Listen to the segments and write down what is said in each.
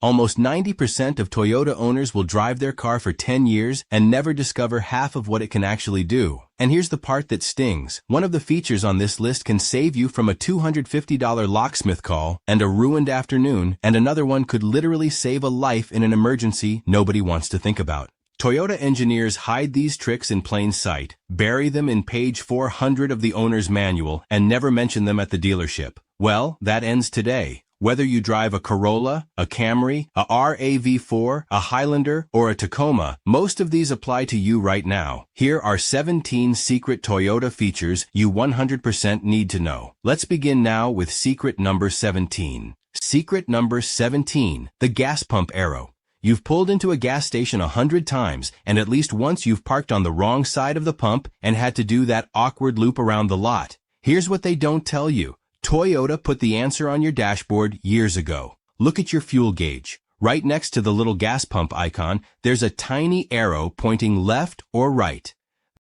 Almost 90% of Toyota owners will drive their car for 10 years and never discover half of what it can actually do. And here's the part that stings. One of the features on this list can save you from a $250 locksmith call and a ruined afternoon, and another one could literally save a life in an emergency nobody wants to think about. Toyota engineers hide these tricks in plain sight, bury them in page 400 of the owner's manual, and never mention them at the dealership. Well, that ends today. Whether you drive a Corolla, a Camry, a RAV4, a Highlander, or a Tacoma, most of these apply to you right now. Here are 17 secret Toyota features you 100% need to know. Let's begin now with secret number 17. Secret number 17, the gas pump arrow. You've pulled into a gas station 100 times, and at least once you've parked on the wrong side of the pump and had to do that awkward loop around the lot. Here's what they don't tell you. Toyota put the answer on your dashboard years ago. Look at your fuel gauge. Right next to the little gas pump icon, there's a tiny arrow pointing left or right.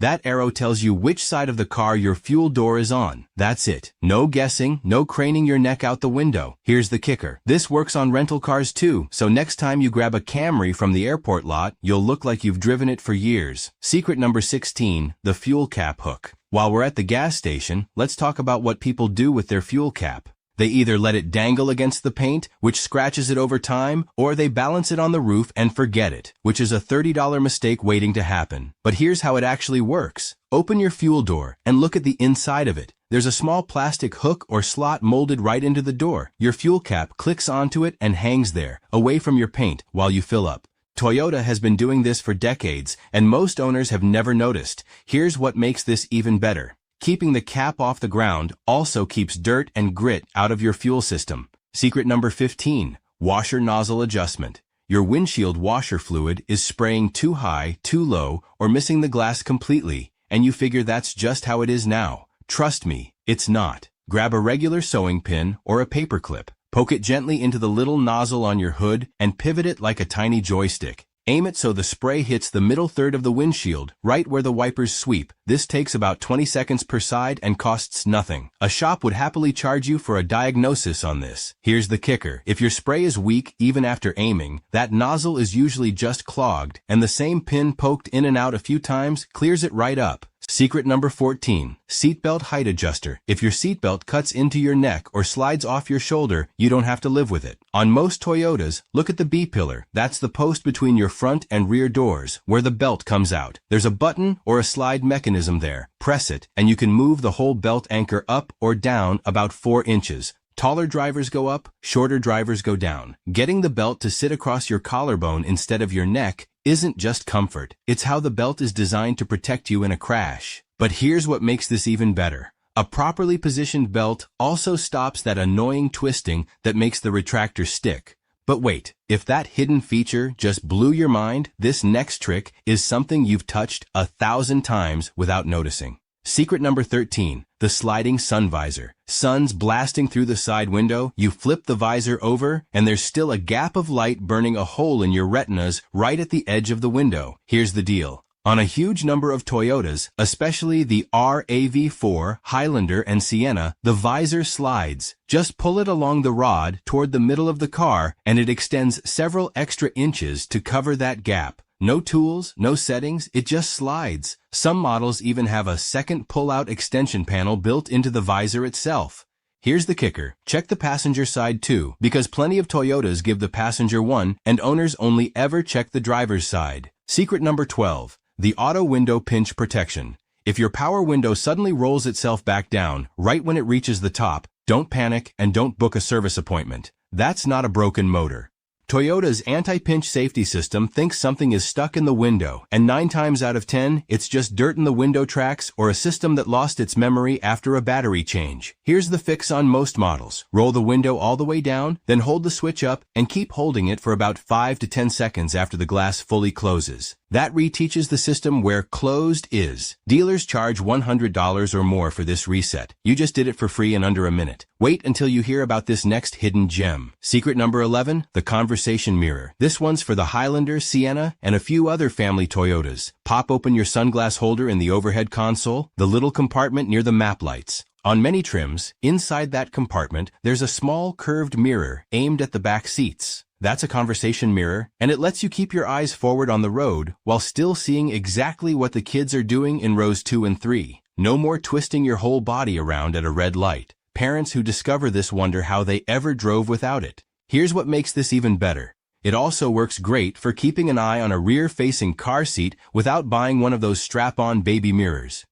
That arrow tells you which side of the car your fuel door is on. That's it. No guessing, no craning your neck out the window. Here's the kicker. This works on rental cars too, so next time you grab a Camry from the airport lot, you'll look like you've driven it for years. Secret number 16, the fuel cap hook. While we're at the gas station, let's talk about what people do with their fuel cap. They either let it dangle against the paint, which scratches it over time, or they balance it on the roof and forget it, which is a $30 mistake waiting to happen. But here's how it actually works. Open your fuel door and look at the inside of it. There's a small plastic hook or slot molded right into the door. Your fuel cap clicks onto it and hangs there, away from your paint, while you fill up. Toyota has been doing this for decades, and most owners have never noticed. Here's what makes this even better. Keeping the cap off the ground also keeps dirt and grit out of your fuel system. Secret number 15, washer nozzle adjustment. Your windshield washer fluid is spraying too high, too low, or missing the glass completely, and you figure that's just how it is now. Trust me, it's not. Grab a regular sewing pin or a paper clip. Poke it gently into the little nozzle on your hood and pivot it like a tiny joystick. Aim it so the spray hits the middle third of the windshield, right where the wipers sweep. This takes about 20 seconds per side and costs nothing. A shop would happily charge you for a diagnosis on this. Here's the kicker. If your spray is weak even after aiming, that nozzle is usually just clogged, and the same pin poked in and out a few times clears it right up. Secret number 14, seatbelt height adjuster. If your seatbelt cuts into your neck or slides off your shoulder, you don't have to live with it. On most Toyotas, look at the B-pillar. That's the post between your front and rear doors, where the belt comes out. There's a button or a slide mechanism there. Press it, and you can move the whole belt anchor up or down about 4 inches. Taller drivers go up, shorter drivers go down. Getting the belt to sit across your collarbone instead of your neck isn't just comfort. It's how the belt is designed to protect you in a crash. But here's what makes this even better. A properly positioned belt also stops that annoying twisting that makes the retractor stick. But wait, if that hidden feature just blew your mind, this next trick is something you've touched 1,000 times without noticing. Secret number 13, the sliding sun visor. Sun's blasting through the side window, you flip the visor over, and there's still a gap of light burning a hole in your retinas right at the edge of the window. Here's the deal. On a huge number of Toyotas, especially the RAV4, Highlander, and Sienna, the visor slides. Just pull it along the rod toward the middle of the car, and it extends several extra inches to cover that gap. No tools, no settings, it just slides. Some models even have a second pull-out extension panel built into the visor itself. Here's the kicker. Check the passenger side too, because plenty of Toyotas give the passenger one, and owners only ever check the driver's side. Secret number 12, the auto window pinch protection. If your power window suddenly rolls itself back down right when it reaches the top, don't panic and don't book a service appointment. That's not a broken motor. Toyota's anti-pinch safety system thinks something is stuck in the window, and 9 times out of 10, it's just dirt in the window tracks or a system that lost its memory after a battery change. Here's the fix on most models. Roll the window all the way down, then hold the switch up and keep holding it for about 5 to 10 seconds after the glass fully closes. That reteaches the system where closed is. Dealers charge $100 or more for this reset. You just did it for free in under a minute. Wait until you hear about this next hidden gem. Secret number 11, the conversation mirror. This one's for the Highlander, Sienna, and a few other family Toyotas. Pop open your sunglass holder in the overhead console, the little compartment near the map lights. On many trims, inside that compartment, there's a small curved mirror aimed at the back seats. That's a conversation mirror, and it lets you keep your eyes forward on the road while still seeing exactly what the kids are doing in rows 2 and 3. No more twisting your whole body around at a red light. Parents who discover this wonder how they ever drove without it. Here's what makes this even better. It also works great for keeping an eye on a rear-facing car seat without buying one of those strap-on baby mirrors.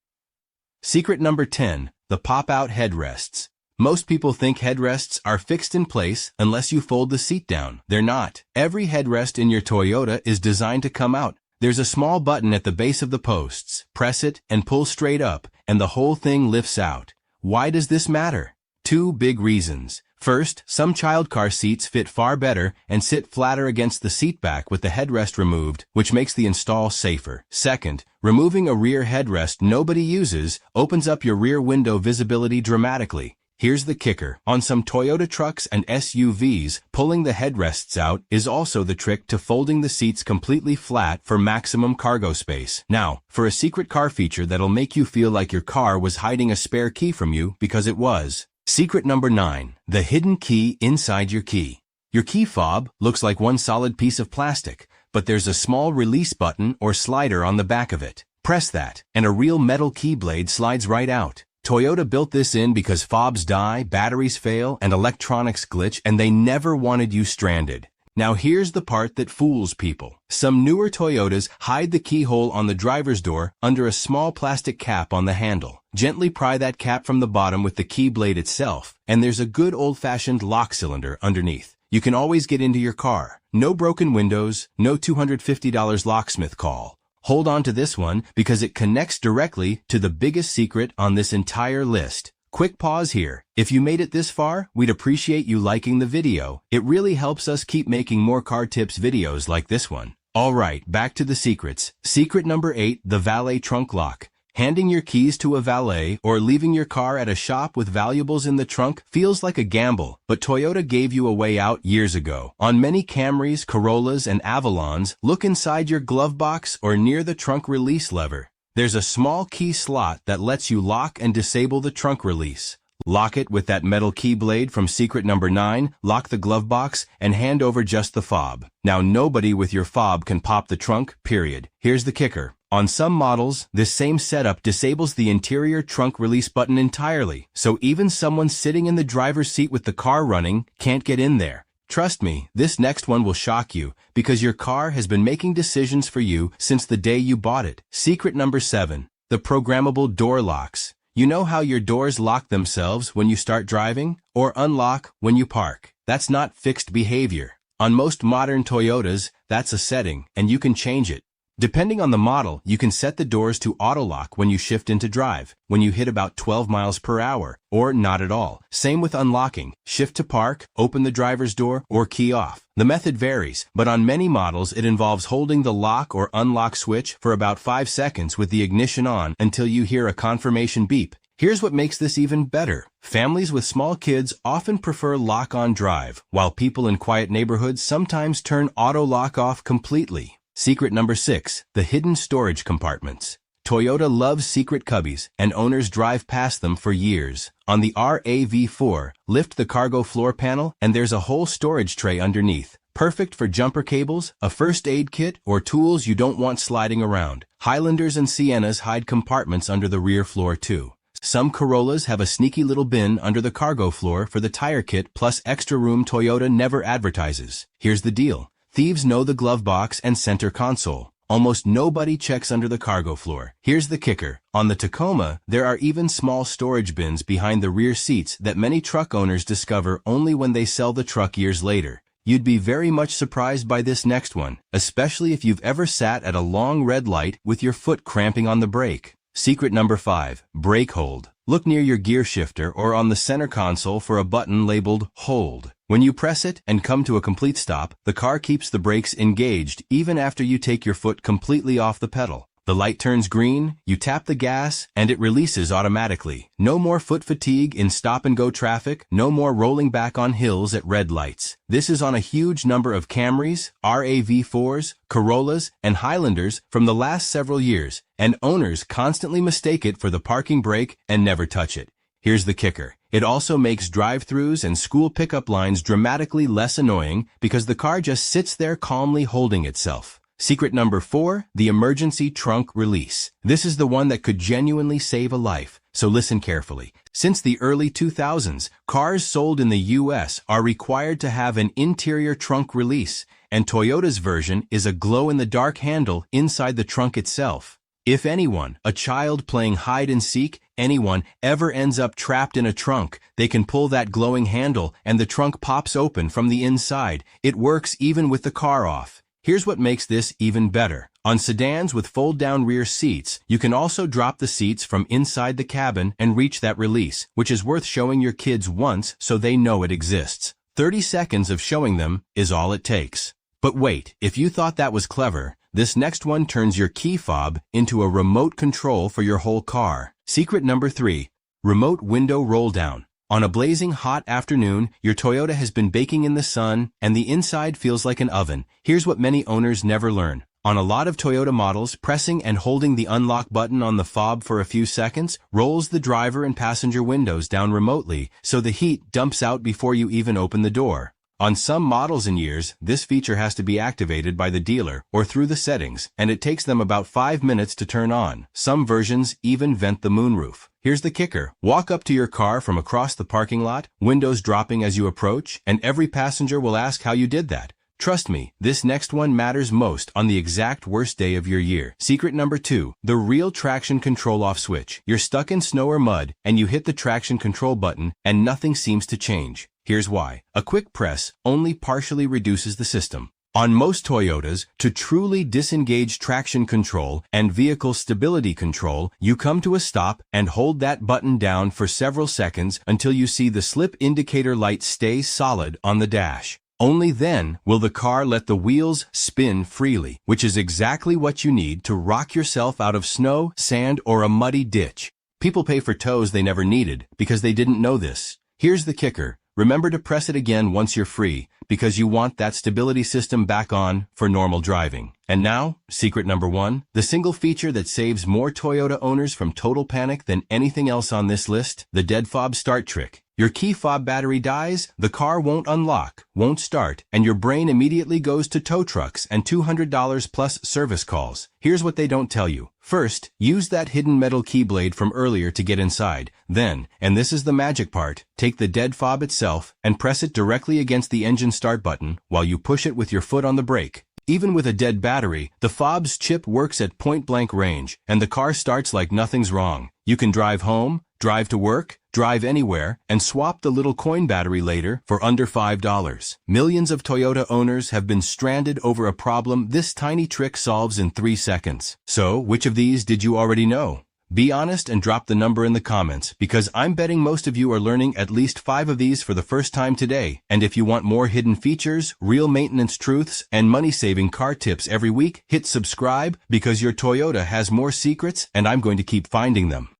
Secret number 10, the pop-out headrests. Most people think headrests are fixed in place unless you fold the seat down. They're not. Every headrest in your Toyota is designed to come out. There's a small button at the base of the posts. Press it and pull straight up, and the whole thing lifts out. Why does this matter? 2 big reasons. First, some child car seats fit far better and sit flatter against the seat back with the headrest removed, which makes the install safer. Second, removing a rear headrest nobody uses opens up your rear window visibility dramatically. Here's the kicker. On some Toyota trucks and SUVs, pulling the headrests out is also the trick to folding the seats completely flat for maximum cargo space. Now, for a secret car feature that'll make you feel like your car was hiding a spare key from you because it was. Secret number 9, the hidden key inside your key. Your key fob looks like one solid piece of plastic, but there's a small release button or slider on the back of it. Press that, and a real metal key blade slides right out. Toyota built this in because fobs die, batteries fail, and electronics glitch, and they never wanted you stranded. Now here's the part that fools people. Some newer Toyotas hide the keyhole on the driver's door under a small plastic cap on the handle. Gently pry that cap from the bottom with the key blade itself, and there's a good old-fashioned lock cylinder underneath. You can always get into your car. No broken windows, no $250 locksmith call. Hold on to this one because it connects directly to the biggest secret on this entire list. Quick pause here. If you made it this far, we'd appreciate you liking the video. It really helps us keep making more car tips videos like this one. Alright, back to the secrets. Secret number 8, the valet trunk lock. Handing your keys to a valet or leaving your car at a shop with valuables in the trunk feels like a gamble, but Toyota gave you a way out years ago. On many Camrys, Corollas, and Avalons, look inside your glove box or near the trunk release lever. There's a small key slot that lets you lock and disable the trunk release. Lock it with that metal key blade from secret number 9, lock the glove box, and hand over just the fob. Now nobody with your fob can pop the trunk, period. Here's the kicker. On some models, this same setup disables the interior trunk release button entirely, so even someone sitting in the driver's seat with the car running can't get in there. Trust me, this next one will shock you, because your car has been making decisions for you since the day you bought it. Secret number 7, the programmable door locks. You know how your doors lock themselves when you start driving, or unlock when you park? That's not fixed behavior. On most modern Toyotas, that's a setting, and you can change it. Depending on the model, you can set the doors to auto-lock when you shift into drive, when you hit about 12 miles per hour, or not at all. Same with unlocking. Shift to park, open the driver's door, or key off. The method varies, but on many models it involves holding the lock or unlock switch for about 5 seconds with the ignition on until you hear a confirmation beep. Here's what makes this even better. Families with small kids often prefer lock-on drive, while people in quiet neighborhoods sometimes turn auto-lock off completely. Secret number 6, the hidden storage compartments. Toyota loves secret cubbies, and owners drive past them for years. On the RAV4, lift the cargo floor panel, and there's a whole storage tray underneath. Perfect for jumper cables, a first aid kit, or tools you don't want sliding around. Highlanders and Siennas hide compartments under the rear floor too. Some Corollas have a sneaky little bin under the cargo floor for the tire kit plus extra room Toyota never advertises. Here's the deal. Thieves know the glove box and center console. Almost nobody checks under the cargo floor. Here's the kicker. On the Tacoma, there are even small storage bins behind the rear seats that many truck owners discover only when they sell the truck years later. You'd be very much surprised by this next one, especially if you've ever sat at a long red light with your foot cramping on the brake. Secret number 5, brake hold. Look near your gear shifter or on the center console for a button labeled Hold. When you press it and come to a complete stop, the car keeps the brakes engaged even after you take your foot completely off the pedal. The light turns green, you tap the gas, and it releases automatically. No more foot fatigue in stop-and-go traffic, no more rolling back on hills at red lights. This is on a huge number of Camrys, RAV4s, Corollas, and Highlanders from the last several years, and owners constantly mistake it for the parking brake and never touch it. Here's the kicker. It also makes drive-thrus and school pickup lines dramatically less annoying because the car just sits there calmly holding itself. Secret number 4, the emergency trunk release. This is the one that could genuinely save a life, so listen carefully. Since the early 2000s, cars sold in the US are required to have an interior trunk release, and Toyota's version is a glow-in-the-dark handle inside the trunk itself. If anyone, a child playing hide-and-seek, anyone, ever ends up trapped in a trunk, they can pull that glowing handle and the trunk pops open from the inside. It works even with the car off. Here's what makes this even better. On sedans with fold-down rear seats, you can also drop the seats from inside the cabin and reach that release, which is worth showing your kids once so they know it exists. 30 seconds of showing them is all it takes. But wait, if you thought that was clever, this next one turns your key fob into a remote control for your whole car. Secret number 3, remote window roll down. On a blazing hot afternoon, your Toyota has been baking in the sun, and the inside feels like an oven. Here's what many owners never learn. On a lot of Toyota models, pressing and holding the unlock button on the fob for a few seconds rolls the driver and passenger windows down remotely, so the heat dumps out before you even open the door. On some models and years, this feature has to be activated by the dealer or through the settings, and it takes them about 5 minutes to turn on. Some versions even vent the moonroof. Here's the kicker. Walk up to your car from across the parking lot, windows dropping as you approach, and every passenger will ask how you did that. Trust me, this next one matters most on the exact worst day of your year. Secret number 2, the real traction control off switch. You're stuck in snow or mud, and you hit the traction control button, and nothing seems to change. Here's why. A quick press only partially reduces the system. On most Toyotas, to truly disengage traction control and vehicle stability control, you come to a stop and hold that button down for several seconds until you see the slip indicator light stay solid on the dash. Only then will the car let the wheels spin freely, which is exactly what you need to rock yourself out of snow, sand, or a muddy ditch. People pay for tows they never needed because they didn't know this. Here's the kicker. Remember to press it again once you're free, because you want that stability system back on for normal driving. And now, secret number 1, the single feature that saves more Toyota owners from total panic than anything else on this list, the dead fob start trick. Your key fob battery dies, the car won't unlock, won't start, and your brain immediately goes to tow trucks and $200 plus service calls. Here's what they don't tell you. First, use that hidden metal keyblade from earlier to get inside. Then, and this is the magic part, take the dead fob itself and press it directly against the engine start button while you push it with your foot on the brake. Even with a dead battery, the fob's chip works at point-blank range, and the car starts like nothing's wrong. You can drive home, drive to work, drive anywhere, and swap the little coin battery later for under $5. Millions of Toyota owners have been stranded over a problem this tiny trick solves in 3 seconds. So, which of these did you already know? Be honest and drop the number in the comments, because I'm betting most of you are learning at least 5 of these for the first time today. And if you want more hidden features, real maintenance truths, and money-saving car tips every week, hit subscribe, because your Toyota has more secrets and I'm going to keep finding them.